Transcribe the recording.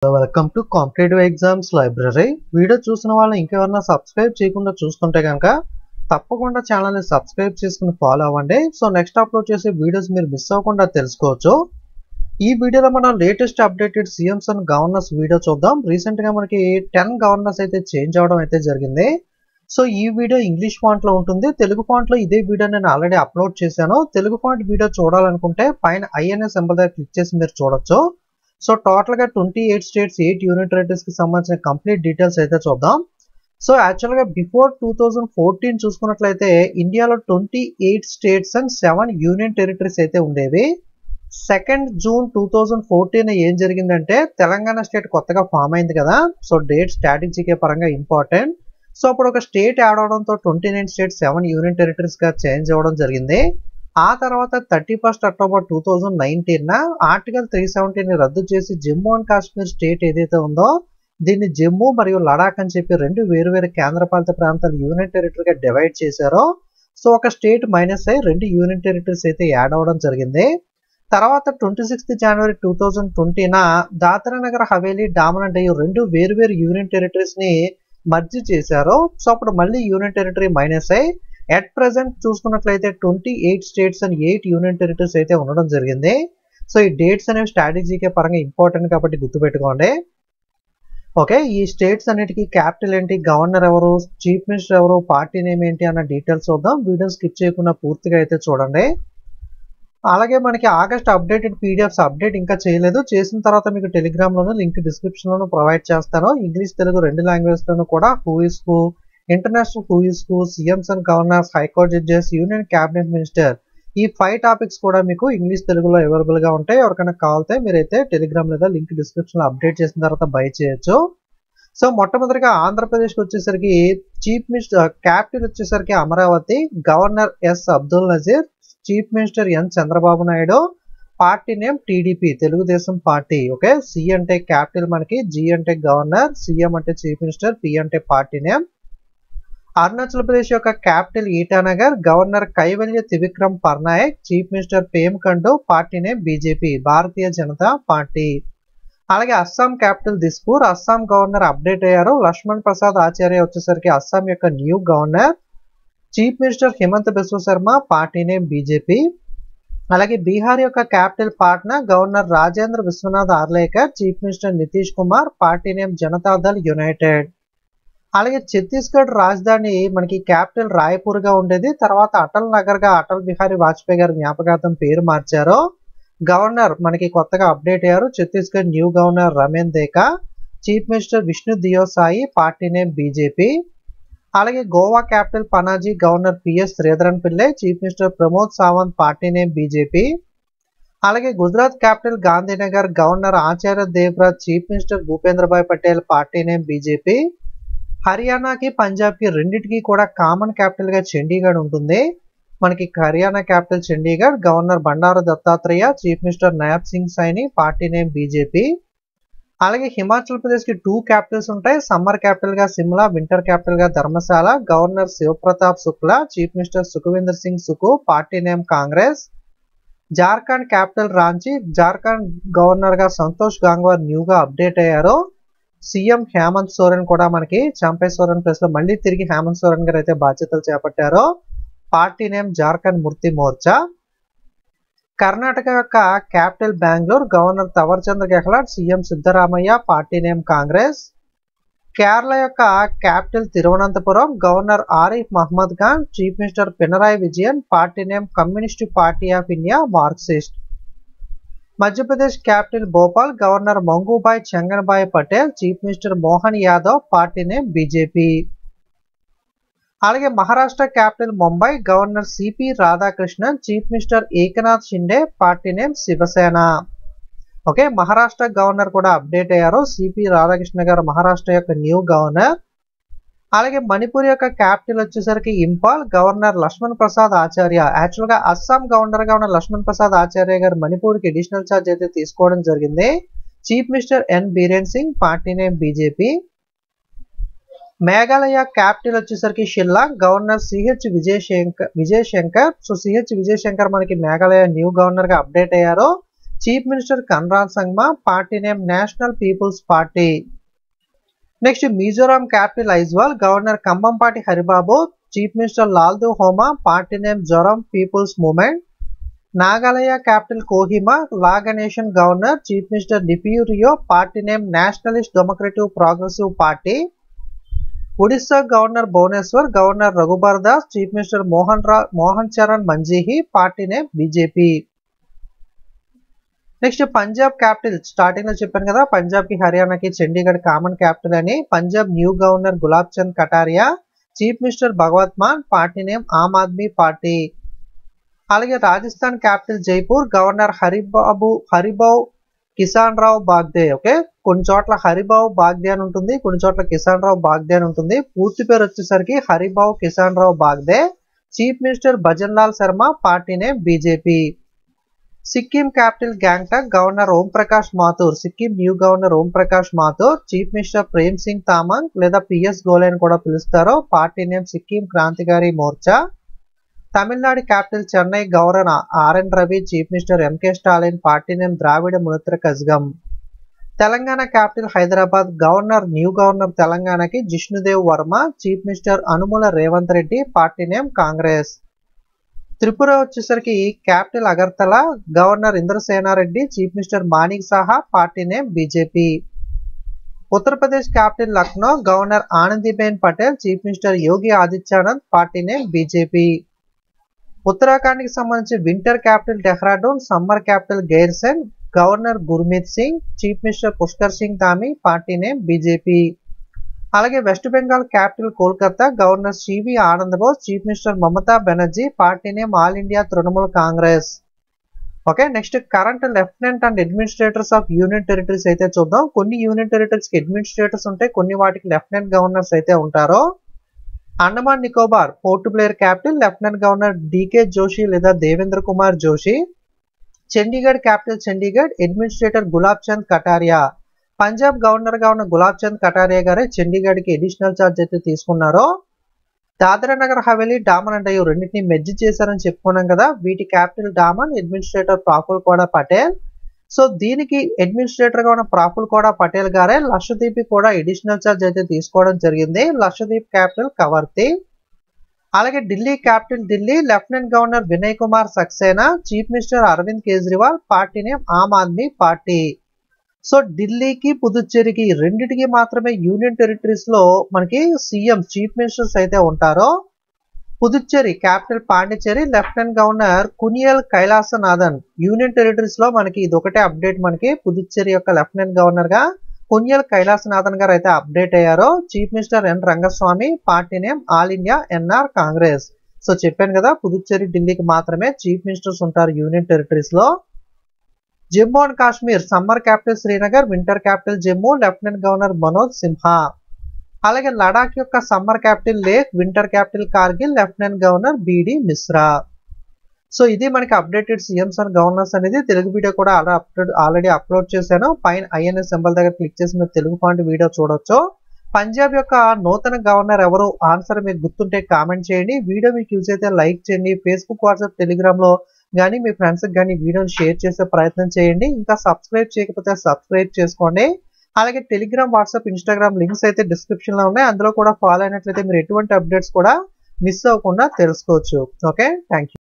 Welcome to competitive exams library. Video చూసిన వాళ్ళు ఇంకెవరన్నా సబ్స్క్రైబ్ చేయకుండా చూస్తుంటే కనుక తప్పకుండా ఛానల్ని సబ్స్క్రైబ్ చేసుకుని ఫాలో అవ్వండి. సో నెక్స్ట్ అప్లోడ్ చేసే వీడియోస్ మీరు మిస్ అవ్వకుండా తెలుసుకోవచ్చు. ఈ వీడియోలో మనం latest updated CMs and governors video చూద్దాం. రీసెంట్గా మనకి 10 గవర్నర్స్ అయితే చేంజ్ అవడం అయితే జరిగింది. సో ఈ వీడియో ఇంగ్లీష్ ఫాంట్లో ఉంటుంది. తెలుగు ఫాంట్లో ఇదే వీడియో నేను ఆల్రెడీ అప్లోడ్ చేశాను. తెలుగు ఫాంట్ వీడియో చూడాలనుకుంటే పైన ఐఎన్ఏ సింబల్ దగ్గర క్లిక్ చేసి మీరు చూడొచ్చు. సో టోటల్గా 28 స్టేట్స్ 8 యూనియన్ టెరిటరీస్కి సంబంధించిన కంప్లీట్ డీటెయిల్స్ అయితే చూద్దాం. సో యాక్చువల్గా బిఫోర్ 2014 చూసుకున్నట్లయితే ఇండియాలో 28 స్టేట్స్ అండ్ 7 యూనియన్ టెరిటరీస్ అయితే ఉండేవి. 2 జూన్ 2014 ఏం జరిగిందంటే తెలంగాణ స్టేట్ కొత్తగా ఫామ్ అయింది కదా. సో డేట్ స్ట్రాటజీకే పరంగా ఇంపార్టెంట్. సో అప్పుడు ఒక స్టేట్ యాడ్ అవడంతో 29 స్టేట్స్ 7 యూనియన్ టెరిటరీస్గా చేంజ్ అవ్వడం జరిగింది. ఆ తర్వాత 31 అక్టోబర్ 2019 ఆర్టికల్ 370ని రద్దు చేసి జమ్మూ అండ్ కాశ్మీర్ స్టేట్ ఏదైతే ఉందో దీన్ని జమ్మూ మరియు లడాక్ అని చెప్పి 2 వేరువేరు కేంద్రపాలిత ప్రాంతాలు యూనియన్ టెరిటరీగా డివైడ్ చేశారు. సో ఒక స్టేట్ మైనస్ అయ్యి 2 యూనియన్ టెరిటరీస్ అయితే యాడ్ అవ్వడం జరిగింది. తర్వాత 26 జనవరి 2020 దాద్రా నగర్ హవేలీ డామన్ అండ్ డయ్యూ 2 వేరువేరు యూనియన్ టెరిటరీస్ని మర్జ్ చేశారు. సో అప్పుడు మళ్ళీ యూనియన్ టెరిటరీ మైనస్ అయ్యి ఎట్ ప్రెసెంట్ చూసుకున్నట్లయితే 28 స్టేట్స్ అండ్ 8 యూనియన్ టెరిటరీస్ అయితే ఉండడం జరిగింది. సో ఈ డేట్స్ అనేవి స్ట్రాటజీకే పరంగా ఇంపార్టెంట్ కాబట్టి గుర్తుపెట్టుకోండి. ఓకే, ఈ స్టేట్స్ అన్నిటికీ క్యాపిటల్ ఏంటి, గవర్నర్ ఎవరు, చీఫ్ మినిస్టర్ ఎవరు, పార్టీ నేమ్ ఏంటి అన్న డీటెయిల్స్ చూద్దాం. వీడియో స్కిప్ చేయకుండా పూర్తిగా అయితే చూడండి. అలాగే మనకి ఆగస్ట్ అప్డేటెడ్ పీడిఎఫ్స్ అప్డేట్ ఇంకా చేయలేదు. చేసిన తర్వాత మీకు టెలిగ్రామ్లోను లింక్ డిస్క్రిప్షన్లోను ప్రొవైడ్ చేస్తాను. ఇంగ్లీష్ తెలుగు 2 లాంగ్వేజ్లోనూ కూడా who is who, international who is who, CMs and governors, high court judges, union cabinet minister, ఈ 5 టాపిక్స్ కూడా మీకు ఇంగ్లీష్ తెలుగులో అవైలబుల్గా ఉంటాయి. ఎవరికైనా కావాలితే మీరైతే టెలిగ్రామ్ లేదా లింక్ డిస్క్రిప్షన్లో అప్డేట్ చేసిన తర్వాత బై చేయొచ్చు. సో మొట్టమొదటిగా ఆంధ్రప్రదేశ్కి వచ్చేసరికి చీఫ్ మినిస్టర్ క్యాపిటల్ వచ్చేసరికి Amaravati, governor S Abdul Nazeer, chief minister N Chandrababu Naidu, party name TDP Telugu Desam party. Okay, C అంటే క్యాపిటల్ మనకి, జి అంటే గవర్నర్, సిఎం అంటే చీఫ్ మినిస్టర్, పి అంటే పార్టీ నేమ్. అరుణాచల్ ప్రదేశ్ యొక్క capital Itanagar, governor Kaivalya Trivikram Parnaik, chief minister Pema Khandu, party name BJP Bharatiya Janata party. అలాగే Assam capital Dispur, Assam governor update అయ్యారు. లక్ష్మణ్ ప్రసాద్ ఆచార్య వచ్చేసరికి అస్సాం యొక్క new governor. Chief minister Himanta Biswa Sarma, party name BJP. అలాగే బీహార్ యొక్క capital Patna, governor Rajendra Vishwanath Arlekar, chief minister Nitish Kumar, party name Janata Dal united. అలాగే ఛత్తీస్గఢ్ రాజధాని మనకి క్యాపిటల్ రాయ్పూర్గా ఉండేది. తర్వాత అటల్ నగర్గా అటల్ బిహారీ వాజ్పేయి గారి జ్ఞాపకార్థం పేరు మార్చారు. గవర్నర్ మనకి కొత్తగా అప్డేట్ అయ్యారు. Chhattisgarh new governor Ramen Deka, chief minister Vishnu Deo Sai, party name BJP. అలాగే Goa capital Panaji, governor PS Sreedharan Pillai, chief minister Pramod Sawant, party name BJP. అలాగే Gujarat capital Gandhinagar, governor Acharya Devvrat, chief minister Bhupendrabhai Patel, party name BJP. హర్యానాకి పంజాబ్కి రెండింటికి కూడా కామన్ క్యాపిటల్గా చండీగఢ్ ఉంటుంది. మనకి Haryana capital Chandigarh, governor Bandaru Dattatreya, chief minister Nayab Singh Saini, party name BJP. అలాగే హిమాచల్ ప్రదేశ్కి 2 క్యాపిటల్స్ ఉంటాయి. సమ్మర్ క్యాపిటల్గా సిమ్లా, వింటర్ క్యాపిటల్గా Dharamshala, governor Shiv Pratap Shukla, chief minister Sukhwinder Singh Sukhu, party name Congress. Jharkhand capital Ranchi, Jharkhand గవర్నర్గా సంతోష్ గంగ్వార్ న్యూగా అప్డేట్ అయ్యారు. సీఎం హేమంత్ సోరెన్ కూడా మనకి చంపై సోరెన్ ప్లేస్లో మళ్ళీ తిరిగి హేమంత్ సోరెన్ గారు అయితే బాధ్యతలు చేపట్టారు. పార్టీ నేమ్ జార్ఖండ్ ముక్తి మోర్చా. కర్ణాటక యొక్క capital Bengaluru, governor Thawar Chand Gehlot, CM Siddaramaiah, party name Congress. Kerala యొక్క capital Thiruvananthapuram, governor Arif Mohammad Khan, chief minister Pinarayi Vijayan, party name communist party of India marxist. Madhya Pradesh capital Bhopal, governor Mangubhai Chhaganbhai Patel, chief minister Mohan Yadav, party name BJP. అలాగే Maharashtra capital Mumbai, governor CP Radhakrishnan, chief minister Eknath Shinde, party name Shiv Sena. Okay, Maharashtra governor కూడా update అయ్యారు. CP Radhakrishna గారు మహారాష్ట్ర యొక్క new governor. అలాగే మణిపూర్ యొక్క capital వచ్చేసరికి Imphal, governor Laxman Prasad ఆచార్య. యాక్చువల్గా అస్సాం గవర్నర్గా ఉన్న లక్ష్మణ్ ప్రసాద్ ఆచార్య గారు మణిపూర్కి అడిషనల్ ఛార్జ్ అయితే తీసుకోవడం జరిగింది. Chief minister N Biren Singh, party name BJP. Meghalaya capital వచ్చేసరికి Shillong, governor CH Vijayashankar. So CH Vijayashankar మనకి మేఘాలయ న్యూ గవర్నర్గా అప్డేట్ అయ్యారు. Chief minister Conrad Sangma, party name national people's party. Next Mizoram capital Aizawl, governor Kambhampati Haribabu, chief minister Lalduhoma, party name Zoram people's movement. Nagaland capital Kohima, లాగా నేషన్ governor, chief minister Neiphiu Rio, party name nationalist democratic progressive party. Odisha governor Bhubaneswar, governor Raghubar Das, chief minister Mohan Charan Majhi, party name BJP. Next Punjab capital, starting లో చెప్పాను కదా పంజాబ్ కి హర్యానాకి Chandigarh common capital అని. Punjab new governor Gulab Chand Kataria, chief minister Bhagwant Mann, party name Aam Aadmi party. అలాగే Rajasthan capital Jaipur, governor Haribabu Kisan Rao Bagde. Okay, కొన్ని చోట్ల హరిబాబు బాగ్దే అని ఉంటుంది, కొన్ని చోట్ల కిసాన్ రావు బాగ్దే అని ఉంటుంది. పూర్తి పేరు వచ్చేసరికి Haribabu Kisan Rao Bagde. Chief minister Bhajan Lal Sharma, party name BJP. Sikkim capital Gangtok, governor Om Prakash Mathur, Sikkim new governor Om Prakash Mathur, chief minister Prem Singh Tamang లేదా పిఎస్ గోలే అని కూడా పిలుస్తారు, party name Sikkim Krantikari Morcha. Tamil Nadu capital Chennai, governor RN Ravi, chief minister MK Stalin, party name Dravida Munnetra Kazhagam. Telangana capital Hyderabad, governor new governor తెలంగాణకి Jishnu Dev Varma, chief minister Anumula Revanth Reddy, party name Congress. Tripura వచ్చేసరికి capital Agartala, governor Indrasena Reddy, chief minister Manik Saha, party name BJP. Uttar Pradesh capital Lucknow, governor Anandiben Patel, chief minister Yogi Adityanath, party name BJP. Uttarakhand కి సంబంధించి winter capital Dehradun, summer capital Gairsain, governor Gurmit Singh, chief minister Pushkar Singh Dhami, party name BJP. అలాగే West Bengal capital Kolkata, governor CV Ananda Bose, chief minister Mamata Banerjee, party name all India Trinamool Congress. Okay, next current lieutenant and administrators of union territories అయితే చూద్దాం. కొన్ని union territories కి administrators ఉంటాయి, కొన్ని వాటికి lieutenant governors అయితే ఉంటారు. Andaman Nicobar Port Blair capital, lieutenant governor DK Joshi లేదా Devendra Kumar Joshi. Chandigarh capital Chandigarh, administrator Gulab Chand Kataria. Punjab governor గా ఉన్న గులాబ్ చంద్ కటారియా గారే చండీగఢ్ కి అడిషనల్ ఛార్జ్ అయితే తీసుకున్నారు. దాద్రా నగర్ హవేలీ, డామన్ అండ్ డయ్యూ రెండింటిని మెర్జ్ చేశారని చెప్పుకున్నాం కదా, వీటి క్యాపిటల్ డామన్, అడ్మినిస్ట్రేటర్ ప్రాఫుల్ కోడా పటేల్. సో దీనికి అడ్మినిస్ట్రేటర్ గా ఉన్న ప్రాఫుల్ కోడా పటేల్ గారే లక్షద్వీప్ కూడా అడిషనల్ ఛార్జ్ అయితే తీసుకోవడం జరిగింది. లక్షద్వీప్ క్యాపిటల్ కవర్తి. అలాగే Delhi capital Delhi, lieutenant governor Vinay Kumar Saxena, chief minister Arvind Kejriwal, party name Aam Aadmi party. So ఢిల్లీకి పుదుచ్చేరికి రెండింటికి మాత్రమే యూనియన్ టెరిటరీస్ లో మనకి సీఎం చీఫ్ మినిస్టర్స్ అయితే ఉంటారు. Puducherry capital Pondicherry, lieutenant governor Kuniyil Kailashnathan. Union territories లో మనకి ఇది ఒకటే అప్డేట్, మనకి పుదుచ్చేరి యొక్క లెఫ్టినెంట్ గవర్నర్ గా కునియల్ కైలాసనాథన్ గారు అయితే అప్డేట్ అయ్యారు. Chief minister N Rangaswamy, party name all India NR Congress. So చెప్పాను కదా పుదుచ్చేరి ఢిల్లీకి మాత్రమే చీఫ్ మినిస్టర్స్ ఉంటారు యూనియన్ టెరిటరీస్ లో. Jammu and Kashmir summer capital Srinagar, winter capital Jammu, lieutenant governor Manoj Sinha. అలాగే లడాక్ యొక్క summer capital Leh, winter capital Kargil, lieutenant governor BD Mishra. So ఇది మనకి అప్డేటెడ్ సీఎంస్ అండ్ గవర్నర్స్ అనేది. తెలుగు వీడియో కూడా ఆల్రెడీ అప్లోడ్ చేశాను. పైన ఐఎన్ఎస్ సింబల్ దగ్గర క్లిక్ చేసి మీరు తెలుగు ఫాంట్ వీడియో చూడొచ్చు. పంజాబ్ యొక్క నూతన గవర్నర్ ఎవరు, ఆన్సర్ మీకు గుర్తుంటే కామెంట్ చేయండి. వీడియో మీకు యూజ్ అయితే లైక్ చేయండి. ఫేస్బుక్, వాట్సాప్, టెలిగ్రామ్ లో కానీ మీ ఫ్రెండ్స్ కానీ వీడియోని షేర్ చేసే ప్రయత్నం చేయండి. ఇంకా సబ్స్క్రైబ్ చేయకపోతే సబ్స్క్రైబ్ చేసుకోండి. అలాగే టెలిగ్రామ్, వాట్సాప్, ఇన్స్టాగ్రామ్ లింక్స్ అయితే డిస్క్రిప్షన్ లో ఉన్నాయి. అందులో కూడా ఫాలో అయినట్లయితే మీరు ఎటువంటి అప్డేట్స్ కూడా మిస్ అవ్వకుండా తెలుసుకోవచ్చు. Okay, thank you.